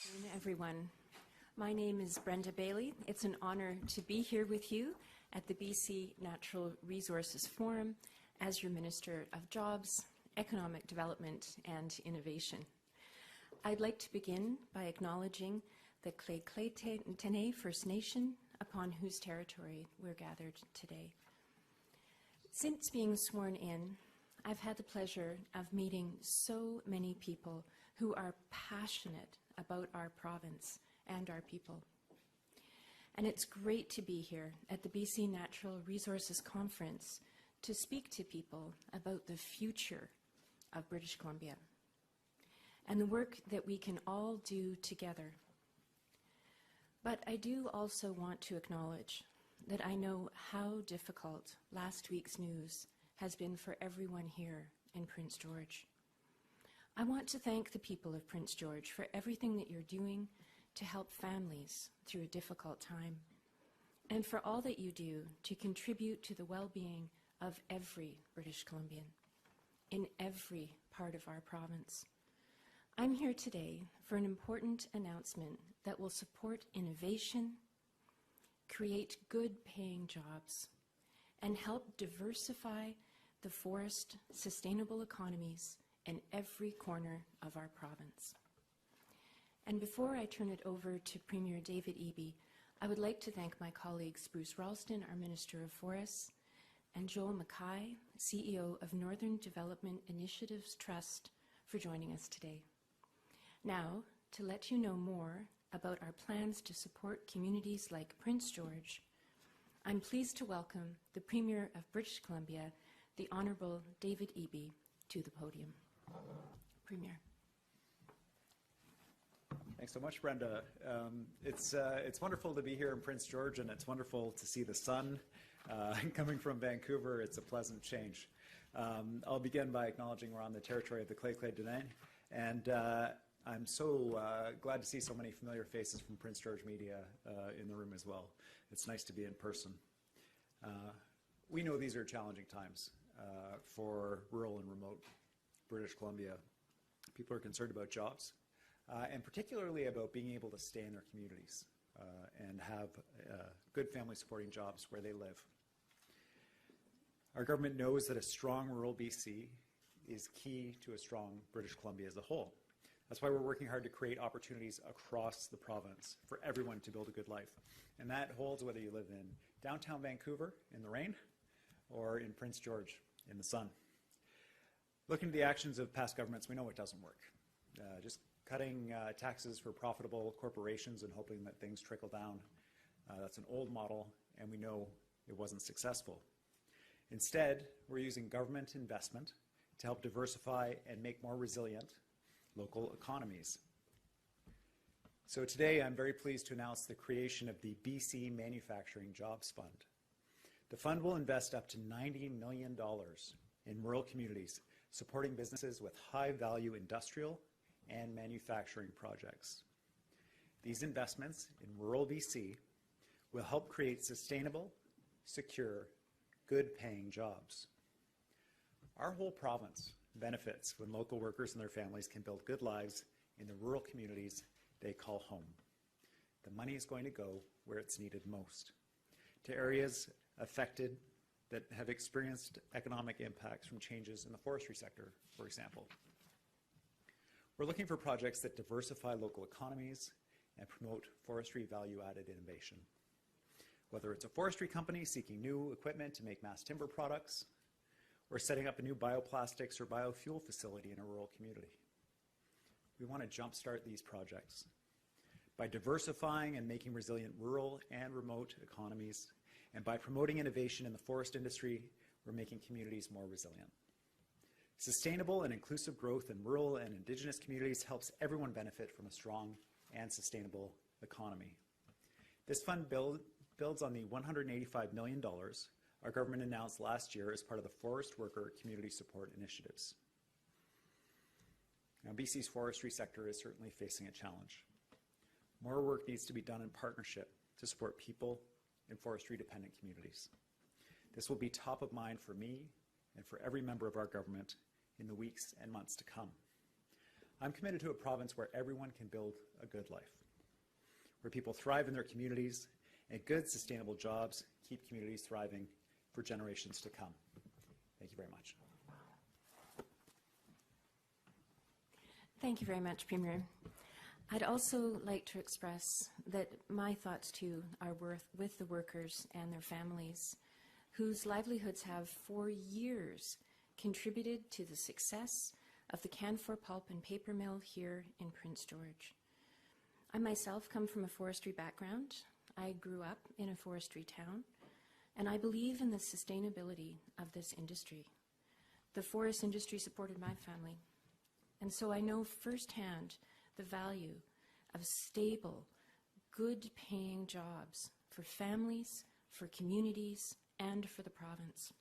Good afternoon, everyone. My name is Brenda Bailey. It's an honor to be here with you at the BC Natural Resources Forum as your Minister of Jobs, Economic Development and Innovation. I'd like to begin by acknowledging the Klaytene First Nation upon whose territory we're gathered today. Since being sworn in, I've had the pleasure of meeting so many people who are passionate about our province and our people. And it's great to be here at the BC Natural Resources Conference to speak to people about the future of British Columbia and the work that we can all do together. But I do also want to acknowledge that I know how difficult last week's news has been for everyone here in Prince George. I want to thank the people of Prince George for everything that you're doing to help families through a difficult time, and for all that you do to contribute to the well-being of every British Columbian in every part of our province. I'm here today for an important announcement that will support innovation, create good-paying jobs, and help diversify the forest sustainable economies in every corner of our province. And before I turn it over to Premier David Eby, I would like to thank my colleagues Bruce Ralston, our Minister of Forests, and Joel Mackay, CEO of Northern Development Initiatives Trust, for joining us today. Now, to let you know more about our plans to support communities like Prince George, I'm pleased to welcome the Premier of British Columbia, the Honourable David Eby, to the podium. Premier. Thanks so much, Brenda. It's wonderful to be here in Prince George, and it's wonderful to see the sun. Coming from Vancouver, it's a pleasant change. I'll begin by acknowledging we're on the territory of the Klaytene, and I'm so glad to see so many familiar faces from Prince George media in the room as well. It's nice to be in person. We know these are challenging times for rural and remote British Columbia. People are concerned about jobs, and particularly about being able to stay in their communities and have good family supporting jobs where they live. Our government knows that a strong rural BC is key to a strong British Columbia as a whole. That's why we're working hard to create opportunities across the province for everyone to build a good life. And that holds whether you live in downtown Vancouver in the rain or in Prince George in the sun. Looking at the actions of past governments, we know it doesn't work. Just cutting taxes for profitable corporations and hoping that things trickle down, that's an old model, and we know it wasn't successful. Instead, we're using government investment to help diversify and make more resilient local economies. So today, I'm very pleased to announce the creation of the BC Manufacturing Jobs Fund. The fund will invest up to $90 million in rural communities, supporting businesses with high-value industrial and manufacturing projects. These investments in rural BC will help create sustainable, secure, good-paying jobs. Our whole province benefits when local workers and their families can build good lives in the rural communities they call home. The money is going to go where it's needed most, to areas affected that have experienced economic impacts from changes in the forestry sector, for example. We're looking for projects that diversify local economies and promote forestry value-added innovation. Whether it's a forestry company seeking new equipment to make mass timber products, or setting up a new bioplastics or biofuel facility in a rural community. We want to jumpstart these projects by diversifying and making resilient rural and remote economies, and by promoting innovation in the forest industry, we're making communities more resilient. Sustainable and inclusive growth in rural and Indigenous communities helps everyone benefit from a strong and sustainable economy. This fund builds on the $185 million our government announced last year as part of the Forest Worker Community Support Initiatives. Now, BC's forestry sector is certainly facing a challenge. More work needs to be done in partnership to support people in forestry-dependent communities. This will be top of mind for me and for every member of our government in the weeks and months to come. I'm committed to a province where everyone can build a good life, where people thrive in their communities, and good, sustainable jobs keep communities thriving for generations to come. Thank you very much. Thank you very much, Premier. I'd also like to express that my thoughts too are with the workers and their families whose livelihoods have for years contributed to the success of the Canfor Pulp and Paper Mill here in Prince George. I myself come from a forestry background. I grew up in a forestry town, and I believe in the sustainability of this industry. The forest industry supported my family, and so I know firsthand the value of stable, good-paying jobs for families, for communities, and for the province.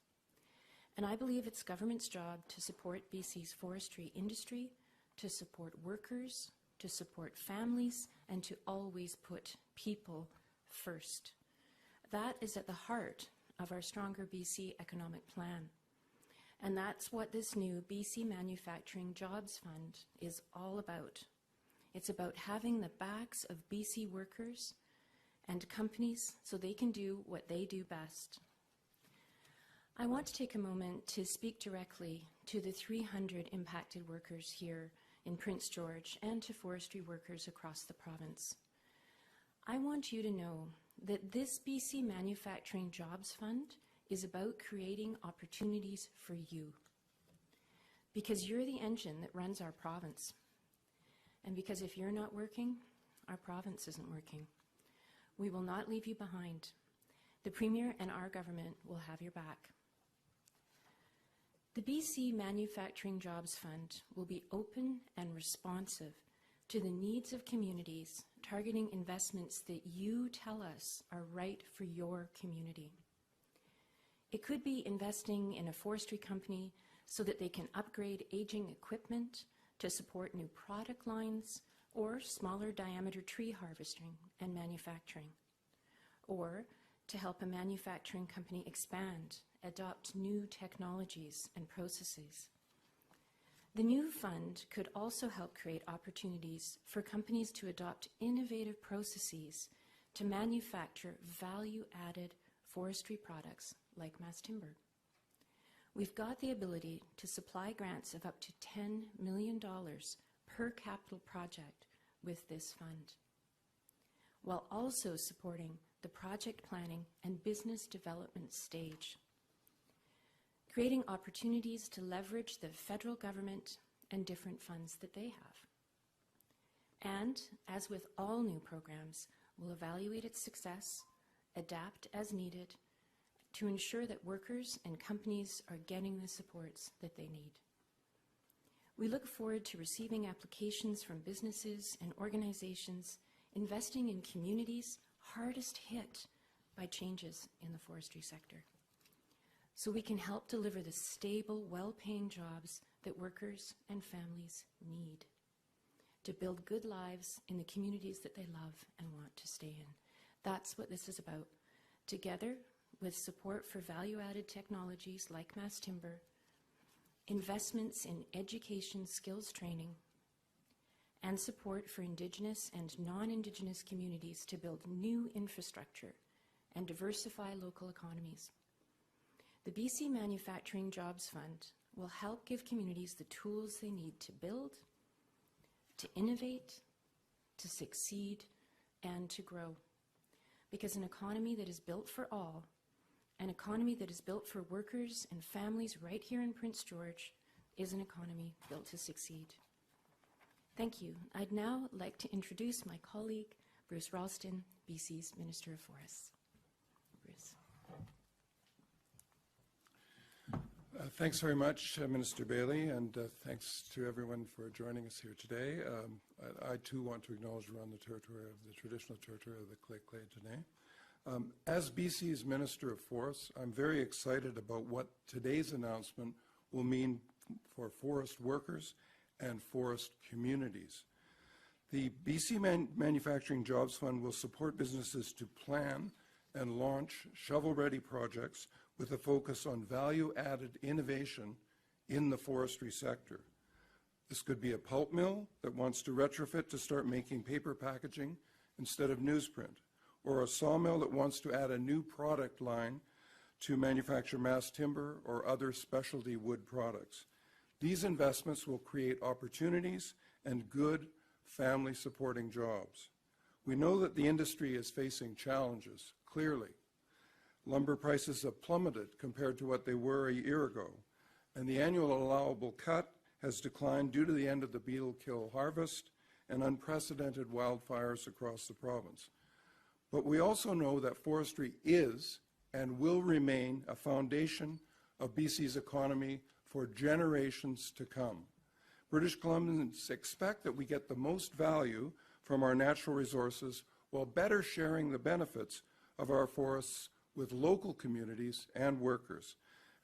And I believe it's government's job to support BC's forestry industry, to support workers, to support families, and to always put people first. That is at the heart of our Stronger BC economic plan. And that's what this new BC Manufacturing Jobs Fund is all about. It's about having the backs of BC workers and companies so they can do what they do best. I want to take a moment to speak directly to the 300 impacted workers here in Prince George and to forestry workers across the province. I want you to know that this BC Manufacturing Jobs Fund is about creating opportunities for you, because you're the engine that runs our province. And because if you're not working, our province isn't working. We will not leave you behind. The Premier and our government will have your back. The BC Manufacturing Jobs Fund will be open and responsive to the needs of communities, targeting investments that you tell us are right for your community. It could be investing in a forestry company so that they can upgrade aging equipment to support new product lines, or smaller diameter tree harvesting and manufacturing, or to help a manufacturing company expand, adopt new technologies and processes. The new fund could also help create opportunities for companies to adopt innovative processes to manufacture value-added forestry products like mass timber. We've got the ability to supply grants of up to $10 million per capital project with this fund, while also supporting the project planning and business development stage, creating opportunities to leverage the federal government and different funds that they have. And, as with all new programs, we'll evaluate its success, adapt as needed, to ensure that workers and companies are getting the supports that they need. We look forward to receiving applications from businesses and organizations investing in communities hardest hit by changes in the forestry sector, so we can help deliver the stable, well-paying jobs that workers and families need to build good lives in the communities that they love and want to stay in. That's what this is about. Together, with support for value-added technologies like mass timber, investments in education skills training, and support for Indigenous and non-Indigenous communities to build new infrastructure and diversify local economies. The BC Manufacturing Jobs Fund will help give communities the tools they need to build, to innovate, to succeed, and to grow. Because an economy that is built for all, an economy that is built for workers and families right here in Prince George, is an economy built to succeed. Thank you. I'd now like to introduce my colleague, Bruce Ralston, BC's Minister of Forests. Bruce. Thanks very much, Minister Bailey, and thanks to everyone for joining us here today. I too want to acknowledge we're on the territory of the traditional territory of the Lheidli T'enneh. As BC's Minister of Forests, I'm very excited about what today's announcement will mean for forest workers and forest communities. The BC Manufacturing Jobs Fund will support businesses to plan and launch shovel-ready projects with a focus on value-added innovation in the forestry sector. This could be a pulp mill that wants to retrofit to start making paper packaging instead of newsprint, or a sawmill that wants to add a new product line to manufacture mass timber or other specialty wood products. These investments will create opportunities and good family-supporting jobs. We know that the industry is facing challenges, clearly. Lumber prices have plummeted compared to what they were a year ago, and the annual allowable cut has declined due to the end of the beetle kill harvest and unprecedented wildfires across the province. But we also know that forestry is and will remain a foundation of BC's economy for generations to come. British Columbians expect that we get the most value from our natural resources while better sharing the benefits of our forests with local communities and workers.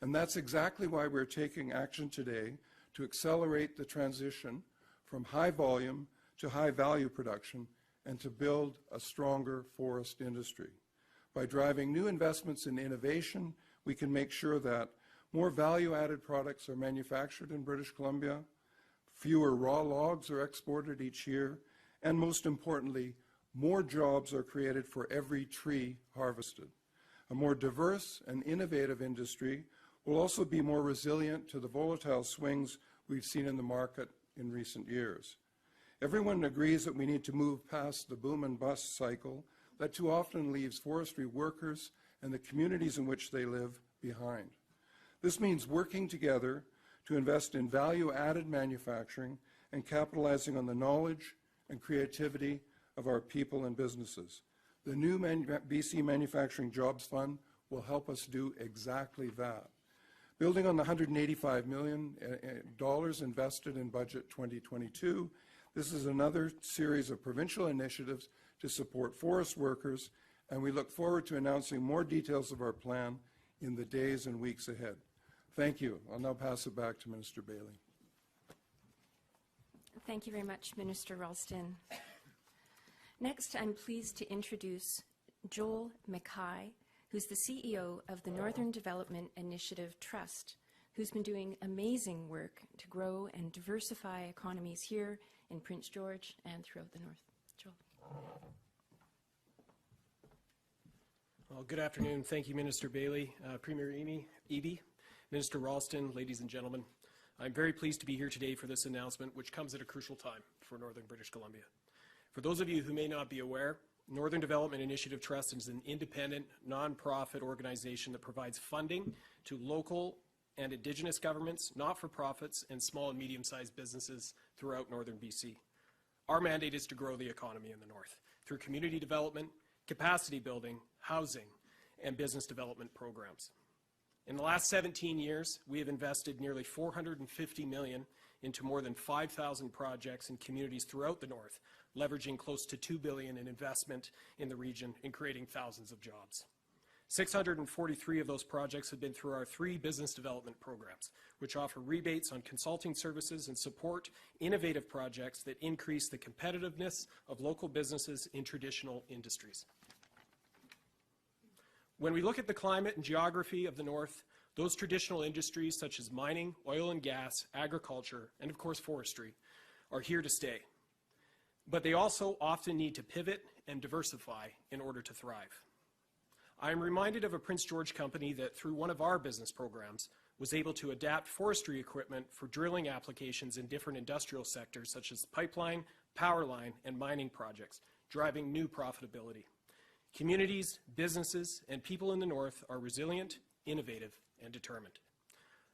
And that's exactly why we're taking action today to accelerate the transition from high volume to high value production and to build a stronger forest industry. By driving new investments in innovation, we can make sure that more value-added products are manufactured in British Columbia, fewer raw logs are exported each year, and most importantly, more jobs are created for every tree harvested. A more diverse and innovative industry will also be more resilient to the volatile swings we've seen in the market in recent years. Everyone agrees that we need to move past the boom and bust cycle that too often leaves forestry workers and the communities in which they live behind. This means working together to invest in value-added manufacturing and capitalizing on the knowledge and creativity of our people and businesses. The new BC Manufacturing Jobs Fund will help us do exactly that. Building on the $185 million invested in Budget 2022, this is another series of provincial initiatives to support forest workers, and we look forward to announcing more details of our plan in the days and weeks ahead. Thank you. I'll now pass it back to Minister Bailey. Thank you very much, Minister Ralston. Next, I'm pleased to introduce Joel Mackay, who's the CEO of the Northern Development Initiative Trust, who's been doing amazing work to grow and diversify economies here in Prince George and throughout the North. Joel. Well, good afternoon. Thank you, Minister Bailey, Premier Eby, Minister Ralston, ladies and gentlemen. I'm very pleased to be here today for this announcement, which comes at a crucial time for Northern British Columbia. For those of you who may not be aware, Northern Development Initiative Trust is an independent, non-profit organization that provides funding to local and Indigenous governments, not-for-profits, and small and medium-sized businesses throughout Northern BC. Our mandate is to grow the economy in the North through community development, capacity building, housing, and business development programs. In the last 17 years, we have invested nearly $450 million into more than 5,000 projects in communities throughout the North, leveraging close to $2 billion in investment in the region and creating thousands of jobs. 643 of those projects have been through our 3 business development programs, which offer rebates on consulting services and support innovative projects that increase the competitiveness of local businesses in traditional industries. When we look at the climate and geography of the North, those traditional industries such as mining, oil and gas, agriculture, and of course forestry are here to stay. But they also often need to pivot and diversify in order to thrive. I am reminded of a Prince George company that through one of our business programs was able to adapt forestry equipment for drilling applications in different industrial sectors such as pipeline, power line, and mining projects, driving new profitability. Communities, businesses, and people in the North are resilient, innovative, and determined.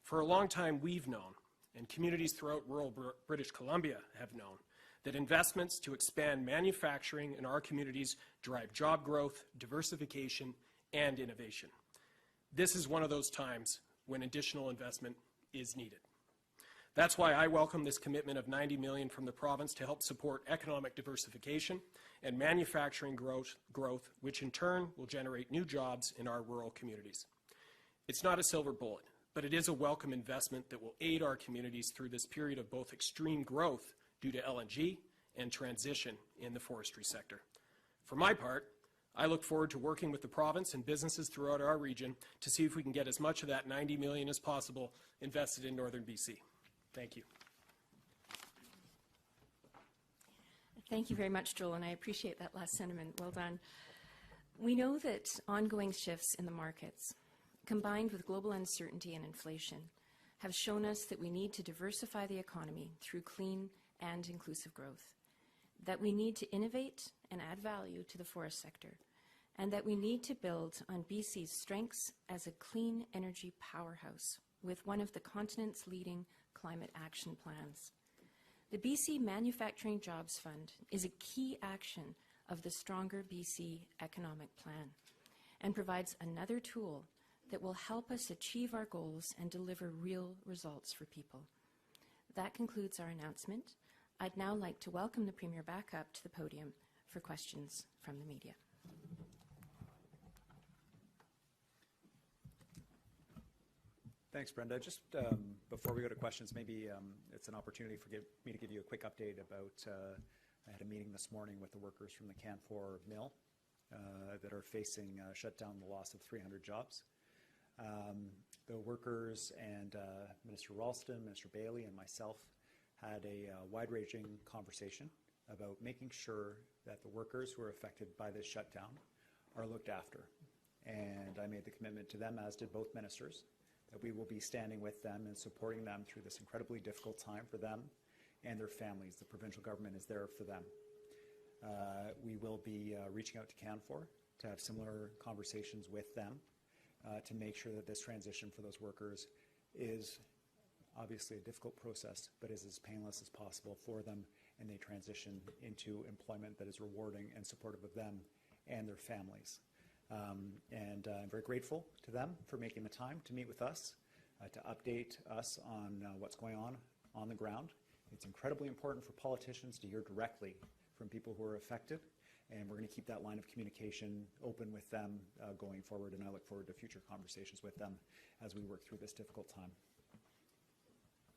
For a long time we've known, and communities throughout rural British Columbia have known, that investments to expand manufacturing in our communities drive job growth, diversification, and innovation. This is one of those times when additional investment is needed. That's why I welcome this commitment of $90 million from the province to help support economic diversification and manufacturing growth, which in turn will generate new jobs in our rural communities. It's not a silver bullet, but it is a welcome investment that will aid our communities through this period of both extreme growth due to LNG and transition in the forestry sector. For my part, I look forward to working with the province and businesses throughout our region to see if we can get as much of that $90 million as possible invested in Northern BC. Thank you. Thank you very much, Joel, and I appreciate that last sentiment. Well done. We know that ongoing shifts in the markets, combined with global uncertainty and inflation, have shown us that we need to diversify the economy through clean and inclusive growth, that we need to innovate and add value to the forest sector, and that we need to build on BC's strengths as a clean energy powerhouse with one of the continent's leading climate action plans. The BC Manufacturing Jobs Fund is a key action of the Stronger BC Economic Plan and provides another tool that will help us achieve our goals and deliver real results for people. That concludes our announcement. I'd now like to welcome the Premier back up to the podium for questions from the media. Thanks, Brenda. Just before we go to questions, maybe it's an opportunity for me to give you a quick update about, I had a meeting this morning with the workers from the Canfor mill that are facing shutdown, the loss of 300 jobs. The workers and Minister Ralston, Minister Bailey, and myself had a wide-ranging conversation about making sure that the workers who are affected by this shutdown are looked after. And I made the commitment to them, as did both ministers, that we will be standing with them and supporting them through this incredibly difficult time for them and their families. The provincial government is there for them. We will be reaching out to Canfor to have similar conversations with them to make sure that this transition for those workers is obviously a difficult process, but is as painless as possible for them, and they transition into employment that is rewarding and supportive of them and their families. And I'm very grateful to them for making the time to meet with us, to update us on what's going on the ground. It's incredibly important for politicians to hear directly from people who are affected, and we're going to keep that line of communication open with them going forward, and I look forward to future conversations with them as we work through this difficult time.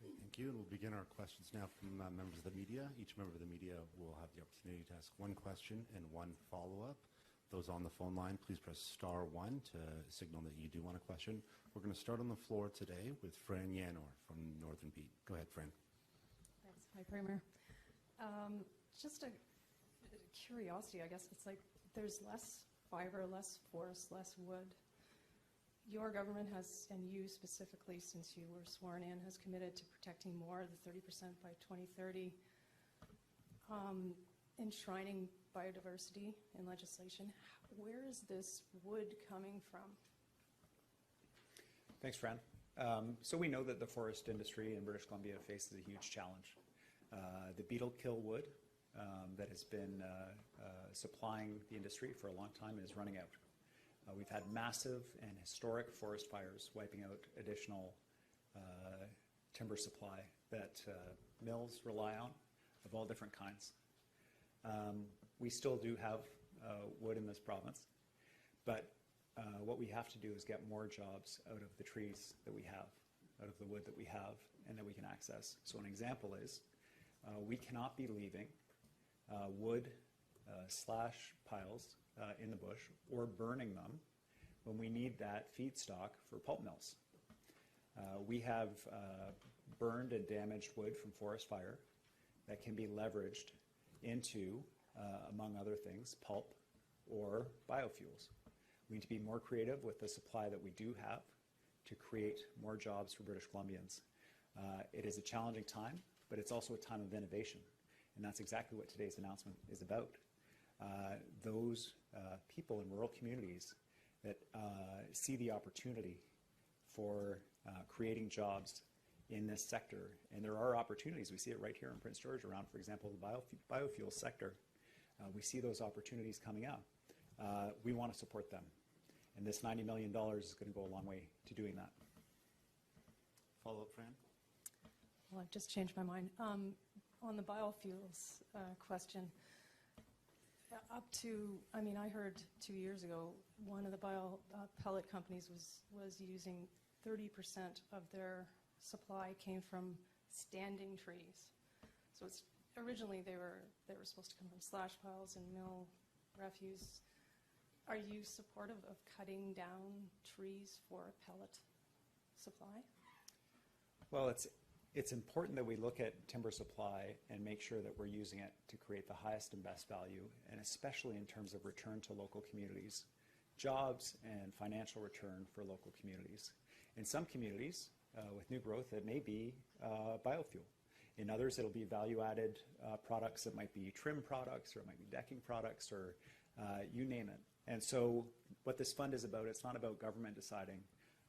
Great, thank you. And we'll begin our questions now from members of the media. Each member of the media will have the opportunity to ask one question and one follow-up. Those on the phone line, please press *1 to signal that you do want a question. We're going to start on the floor today with Fran Yanor from Northern Beat. Go ahead, Fran. Thanks. Hi, Premier. Just a curiosity, I guess. It's like there's less fiber, less forest, less wood. Your government has, and you specifically, since you were sworn in, has committed to protecting more, the 30% by 2030, enshrining biodiversity in legislation. Where is this wood coming from? Thanks, Fran. So we know that the forest industry in British Columbia faces a huge challenge. The beetle kill wood that has been supplying the industry for a long time is running out. We've had massive and historic forest fires wiping out additional timber supply that mills rely on of all different kinds. We still do have wood in this province, but what we have to do is get more jobs out of the trees that we have, out of the wood that we have and that we can access. So an example is we cannot be leaving wood slash piles in the bush or burning them when we need that feedstock for pulp mills. We have burned and damaged wood from forest fire that can be leveraged into, among other things, pulp or biofuels. We need to be more creative with the supply that we do have to create more jobs for British Columbians. It is a challenging time, but it's also a time of innovation, and that's exactly what today's announcement is about. Those people in rural communities that see the opportunity for creating jobs in this sector, and there are opportunities. We see it right here in Prince George around, for example, the biofuel sector. We see those opportunities coming up. We want to support them, and this $90 million is going to go a long way to doing that. Follow-up, Fran? Well, I've just changed my mind. On the biofuels question, up to, I mean, I heard 2 years ago, one of the pellet companies was using 30% of their supply came from standing trees. So it's, originally they were supposed to come from slash piles and mill refuse. Are you supportive of cutting down trees for a pellet supply? Well, it's important that we look at timber supply and make sure that we're using it to create the highest and best value, and especially in terms of return to local communities, jobs and financial return for local communities. In some communities, with new growth, it may be biofuel. In others, it'll be value-added products. It might be trim products, or it might be decking products, or you name it. And so what this fund is about, it's not about government deciding,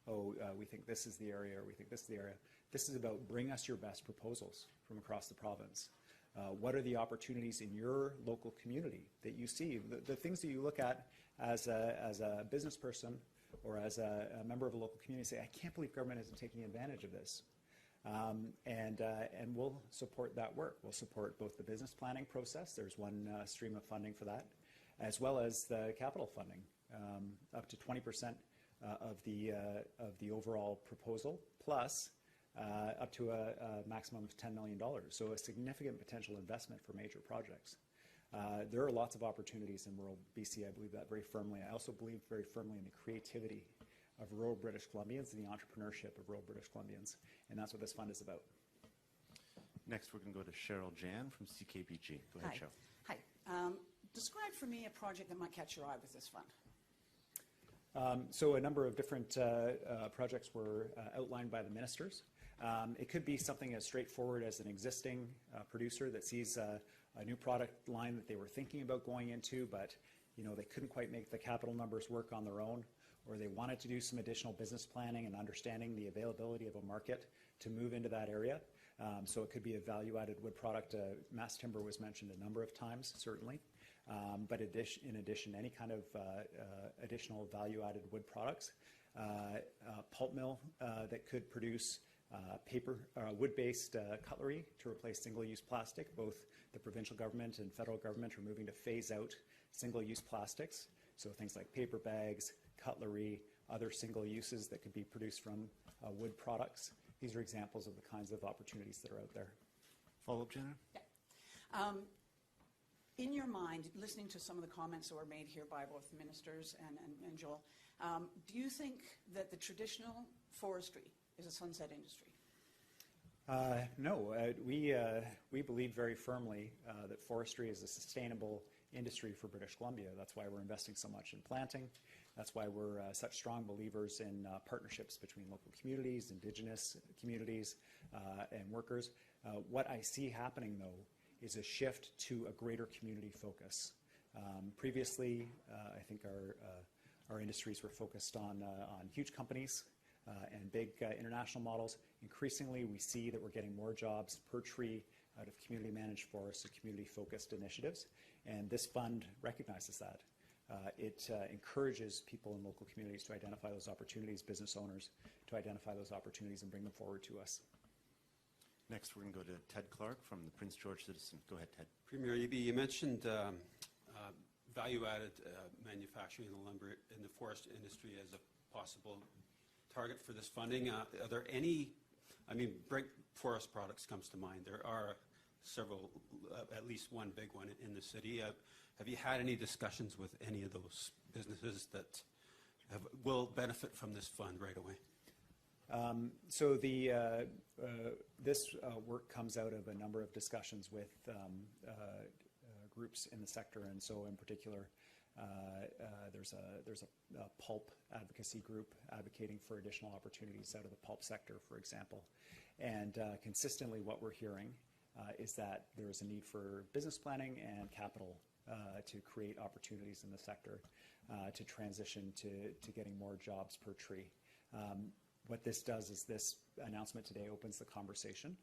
oh, we think this is the area, or we think this is the area. This is about bring us your best proposals from across the province. What are the opportunities in your local community that you see? The things that you look at as a business person or as a member of a local community, say, I can't believe government isn't taking advantage of this. And we'll support that work. We'll support both the business planning process. There's one stream of funding for that, as well as the capital funding, up to 20% of the overall proposal, plus up to a maximum of $10 million. So a significant potential investment for major projects. There are lots of opportunities in rural BC. I believe that very firmly. I also believe very firmly in the creativity of rural British Columbians and the entrepreneurship of rural British Columbians. And that's what this fund is about. Next, we're going to go to Cheryl Jan from CKBG. Go ahead, Cheryl. Hi. Describe for me a project that might catch your eye with this fund. So a number of different projects were outlined by the ministers. It could be something as straightforward as an existing producer that sees a new product line that they were thinking about going into, but they couldn't quite make the capital numbers work on their own, or they wanted to do some additional business planning and understanding the availability of a market to move into that area. So it could be a value-added wood product. Mass timber was mentioned a number of times, certainly. But in addition, any kind of additional value-added wood products. Pulp mill that could produce wood-based cutlery to replace single-use plastic. Both the provincial government and federal government are moving to phase out single-use plastics. So things like paper bags, cutlery, other single uses that could be produced from wood products. These are examples of the kinds of opportunities that are out there. Follow-up, Jenna? Yeah. In your mind, listening to some of the comments that were made here by both the ministers and Joel, do you think that the traditional forestry is a sunset industry? No, we believe very firmly that forestry is a sustainable industry for British Columbia. That's why we're investing so much in planting. That's why we're such strong believers in partnerships between local communities, Indigenous communities, and workers. What I see happening, though, is a shift to a greater community focus. Previously, I think our industries were focused on huge companies and big international models. Increasingly, we see that we're getting more jobs per tree out of community-managed forests and community-focused initiatives, and this fund recognizes that. It encourages people in local communities to identify those opportunities, business owners to identify those opportunities and bring them forward to us. Next, we're going to go to Ted Clark from the Prince George Citizen. Go ahead, Ted. Premier Eby, you mentioned value-added manufacturing in the lumber in the forest industry as a possible target for this funding. Are there any, Brent Forest Products comes to mind. There are several, at least one big one in the city. Have you had any discussions with any of those businesses that will benefit from this fund right away? So this work comes out of a number of discussions with groups in the sector, and so in particular, there's a pulp advocacy group advocating for additional opportunities out of the pulp sector, for example. And consistently, what we're hearing is that there is a need for business planning and capital to create opportunities in the sector to transition to getting more jobs per tree. What this does is this announcement today opens the conversation.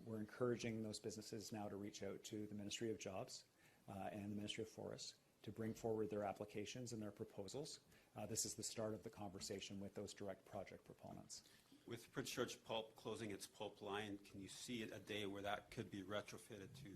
We're encouraging those businesses now to reach out to the Ministry of Jobs and the Ministry of Forests to bring forward their applications and their proposals. This is the start of the conversation with those direct project proponents. With Prince George Pulp closing its pulp line, can you see a day where that could be retrofitted to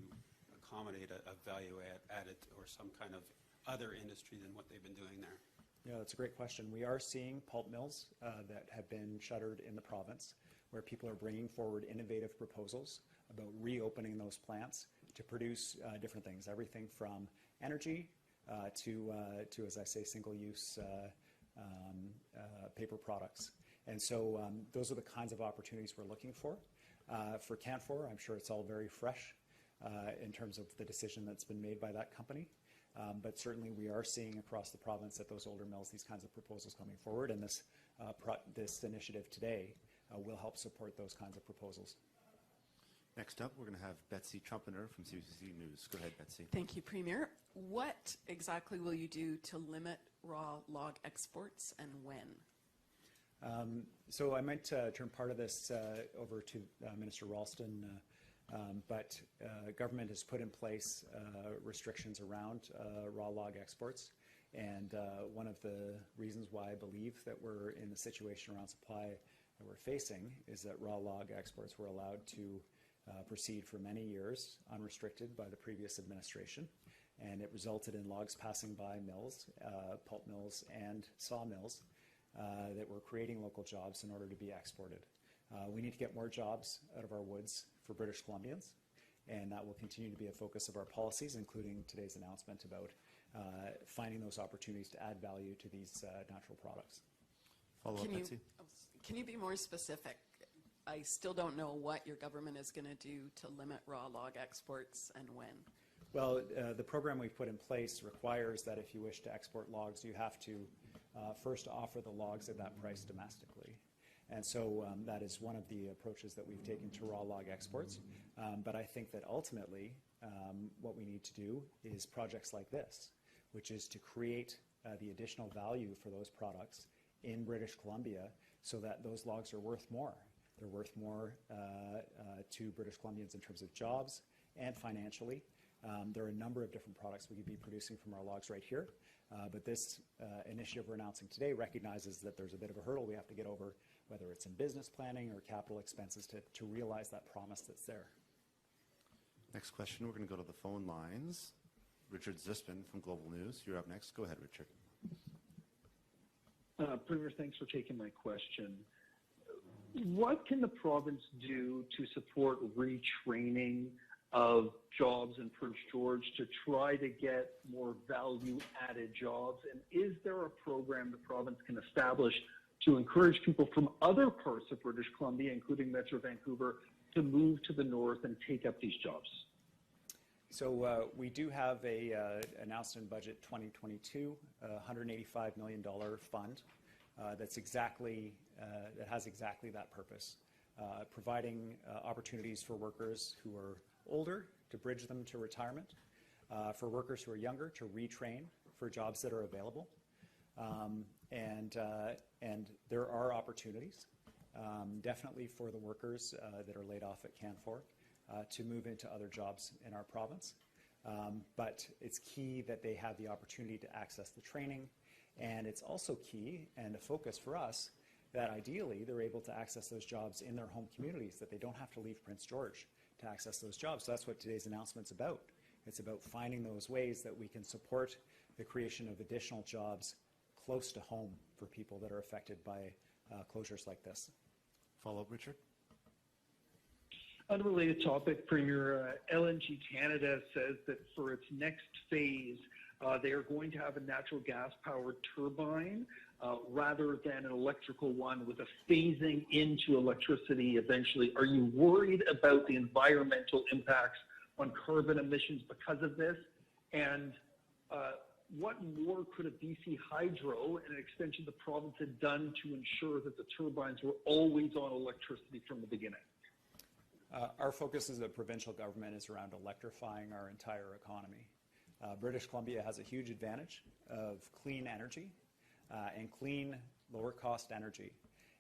accommodate a value added or some kind of other industry than what they've been doing there? Yeah, that's a great question. We are seeing pulp mills that have been shuttered in the province, where people are bringing forward innovative proposals about reopening those plants to produce different things, everything from energy to, as I say, single-use paper products. And so those are the kinds of opportunities we're looking for. For Canfor, I'm sure it's all very fresh in terms of the decision that's been made by that company. But certainly we are seeing across the province at those older mills these kinds of proposals coming forward, and this initiative today will help support those kinds of proposals. Next up, we're going to have Betsy Trumpeter from CBC News. Go ahead, Betsy. Thank you, Premier. What exactly will you do to limit raw log exports, and when? So I might turn part of this over to Minister Ralston, but government has put in place restrictions around raw log exports. And one of the reasons why I believe that we're in the situation around supply that we're facing is that raw log exports were allowed to proceed for many years unrestricted by the previous administration. And it resulted in logs passing by mills, pulp mills and sawmills that were creating local jobs in order to be exported. We need to get more jobs out of our woods for British Columbians, and that will continue to be a focus of our policies, including today's announcement about finding those opportunities to add value to these natural products. Follow up, Betsy. Can you be more specific? I still don't know what your government is going to do to limit raw log exports and when. Well, the program we've put in place requires that if you wish to export logs, you have to first offer the logs at that price domestically. And so that is one of the approaches that we've taken to raw log exports. But I think that ultimately what we need to do is projects like this, which is to create the additional value for those products in British Columbia so that those logs are worth more. They're worth more to British Columbians in terms of jobs and financially. There are a number of different products we could be producing from our logs right here. But this initiative we're announcing today recognizes that there's a bit of a hurdle we have to get over, whether it's in business planning or capital expenses, to realize that promise that's there. Next question, we're going to go to the phone lines. Richard Zispin from Global News. You're up next. Go ahead, Richard. Premier, thanks for taking my question. What can the province do to support retraining of jobs in Prince George to try to get more value-added jobs? And is there a program the province can establish to encourage people from other parts of British Columbia, including Metro Vancouver, to move to the north and take up these jobs? So we do have a announced in budget 2022, $185 million fund that has exactly that purpose, providing opportunities for workers who are older to bridge them to retirement, for workers who are younger to retrain for jobs that are available, and there are opportunities definitely for the workers that are laid off at Canfor to move into other jobs in our province. But it's key that they have the opportunity to access the training, and it's also key and a focus for us that ideally they're able to access those jobs in their home communities, that they don't have to leave Prince George to access those jobs. So that's what today's announcement's about. It's about finding those ways that we can support the creation of additional jobs close to home for people that are affected by closures like this. Follow up, Richard. Unrelated topic, Premier. LNG Canada says that for its next phase, they are going to have a natural gas-powered turbine rather than an electrical one with a phasing into electricity eventually. Are you worried about the environmental impacts on carbon emissions because of this? And what more could a BC Hydro and an extension of the province have done to ensure that the turbines were always on electricity from the beginning? Our focus as a provincial government is around electrifying our entire economy. British Columbia has a huge advantage of clean energy and clean, lower-cost energy.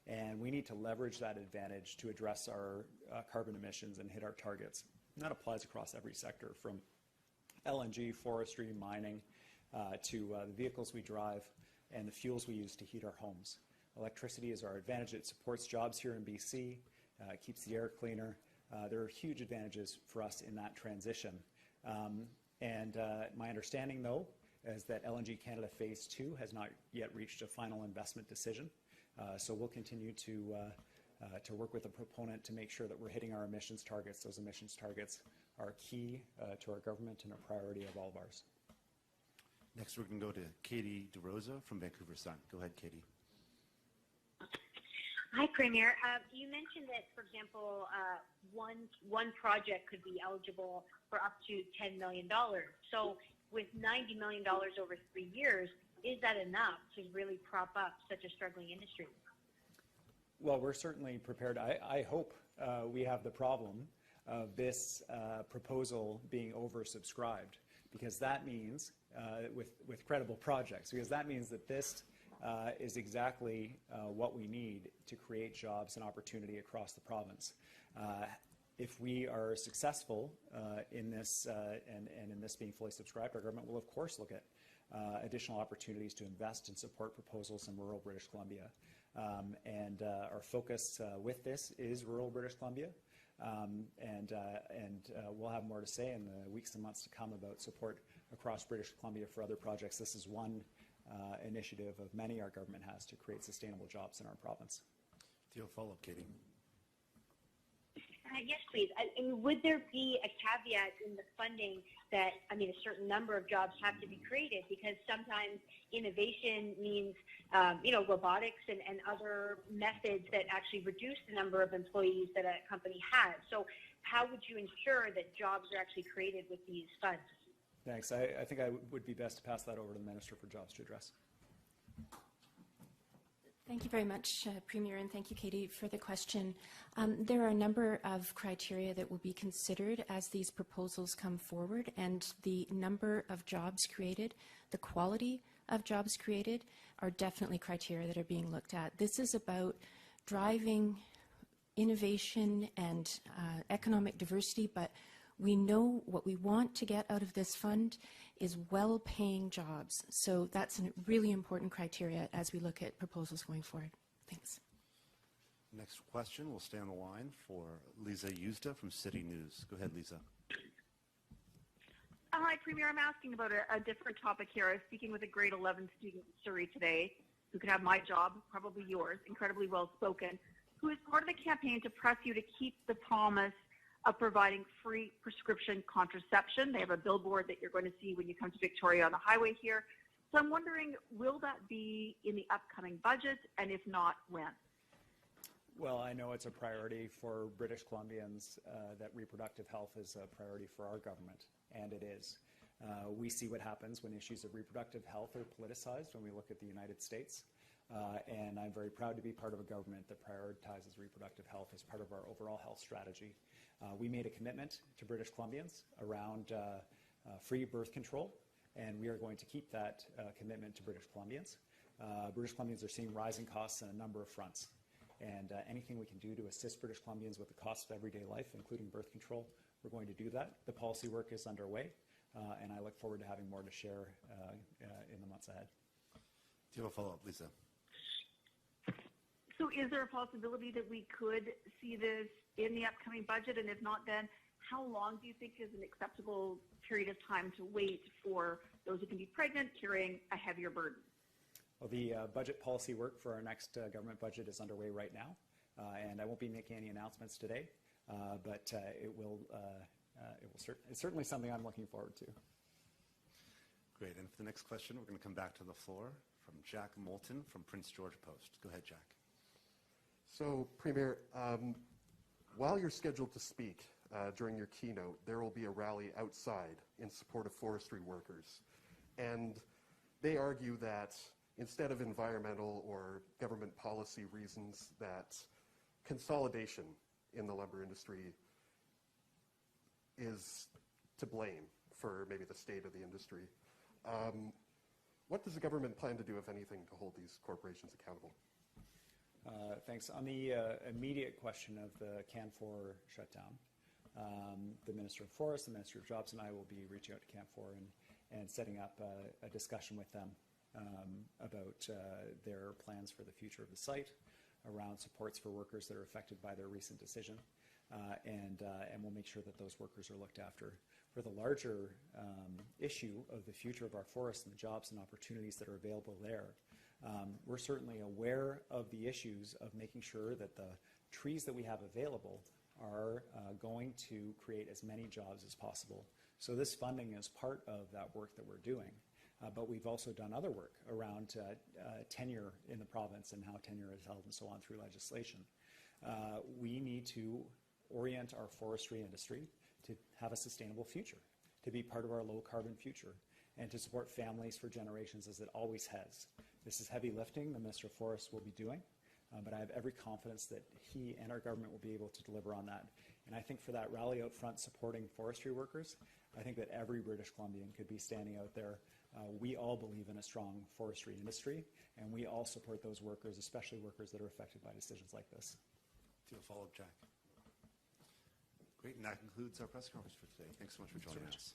And we need to leverage that advantage to address our carbon emissions and hit our targets. And that applies across every sector, from LNG, forestry, mining, to the vehicles we drive and the fuels we use to heat our homes. Electricity is our advantage. It supports jobs here in BC, keeps the air cleaner. There are huge advantages for us in that transition. And my understanding, though, is that LNG Canada Phase 2 has not yet reached a final investment decision. So we'll continue to work with the proponent to make sure that we're hitting our emissions targets. Those emissions targets are key to our government and a priority of all of ours. Next, we're going to go to Katie DeRosa from Vancouver Sun. Go ahead, Katie. Hi, Premier. You mentioned that, for example, one project could be eligible for up to $10 million. So with $90 million over 3 years, is that enough to really prop up such a struggling industry? Well, we're certainly prepared. I hope we have the problem of this proposal being oversubscribed, because that means, with credible projects, because that means that this is exactly what we need to create jobs and opportunity across the province. If we are successful in this and in this being fully subscribed, our government will of course look at additional opportunities to invest and support proposals in rural British Columbia. Our focus with this is rural British Columbia. We'll have more to say in the weeks and months to come about support across British Columbia for other projects. This is one initiative of many our government has to create sustainable jobs in our province. Do you have a follow-up, Katie? Yes, please. Would there be a caveat in the funding that, a certain number of jobs have to be created? Because sometimes innovation means, robotics and other methods that actually reduce the number of employees that a company has. So how would you ensure that jobs are actually created with these funds? Thanks. I think I would be best to pass that over to the Minister for Jobs to address. Thank you very much, Premier, and thank you, Katie, for the question. There are a number of criteria that will be considered as these proposals come forward, and the number of jobs created, the quality of jobs created are definitely criteria that are being looked at. This is about driving innovation and economic diversity, but we know what we want to get out of this fund is well-paying jobs. So that's a really important criteria as we look at proposals going forward. Thanks. Next question, we'll stay on the line for Lisa Yuzda from City News. Go ahead, Lisa. Hi, Premier. I'm asking about a different topic here. I was speaking with a grade 11 student in Surrey today who could have my job, probably yours, incredibly well-spoken, who is part of the campaign to press you to keep the promise of providing free prescription contraception. They have a billboard that you're going to see when you come to Victoria on the highway here. So I'm wondering, will that be in the upcoming budget, and if not, when? Well, I know it's a priority for British Columbians that reproductive health is a priority for our government, and it is. We see what happens when issues of reproductive health are politicized when we look at the United States. And I'm very proud to be part of a government that prioritizes reproductive health as part of our overall health strategy. We made a commitment to British Columbians around free birth control, and we are going to keep that commitment to British Columbians. British Columbians are seeing rising costs on a number of fronts, and anything we can do to assist British Columbians with the cost of everyday life, including birth control, we're going to do that. The policy work is underway, and I look forward to having more to share in the months ahead. Do you have a follow-up, Lisa? So is there a possibility that we could see this in the upcoming budget? And if not, then how long do you think is an acceptable period of time to wait for those who can be pregnant carrying a heavier burden? Well, the budget policy work for our next government budget is underway right now, and I won't be making any announcements today, but it's certainly something I'm looking forward to. Great. And for the next question, we're going to come back to the floor from Jack Moulton from Prince George Post. Go ahead, Jack. So, Premier, while you're scheduled to speak during your keynote, there will be a rally outside in support of forestry workers. And they argue that instead of environmental or government policy reasons, that consolidation in the lumber industry is to blame for maybe the state of the industry. What does the government plan to do, if anything, to hold these corporations accountable? Thanks. On the immediate question of the Canfor shutdown, the Minister of Forests, the Minister of Jobs, and I will be reaching out to Canfor and setting up a discussion with them about their plans for the future of the site, around supports for workers that are affected by their recent decision, and we'll make sure that those workers are looked after. For the larger issue of the future of our forests and the jobs and opportunities that are available there, we're certainly aware of the issues of making sure that the trees that we have available are going to create as many jobs as possible. So this funding is part of that work that we're doing. but we've also done other work around tenure in the province and how tenure is held and so on through legislation. We need to orient our forestry industry to have a sustainable future, to be part of our low carbon future, and to support families for generations as it always has. This is heavy lifting the Minister of Forests will be doing, but I have every confidence that he and our government will be able to deliver on that. And I think for that rally out front supporting forestry workers, I think that every British Columbian could be standing out there. We all believe in a strong forestry industry, and we all support those workers, especially workers that are affected by decisions like this. Do you have a follow-up, Jack? Great, and that concludes our press conference for today. Thanks so much for joining us.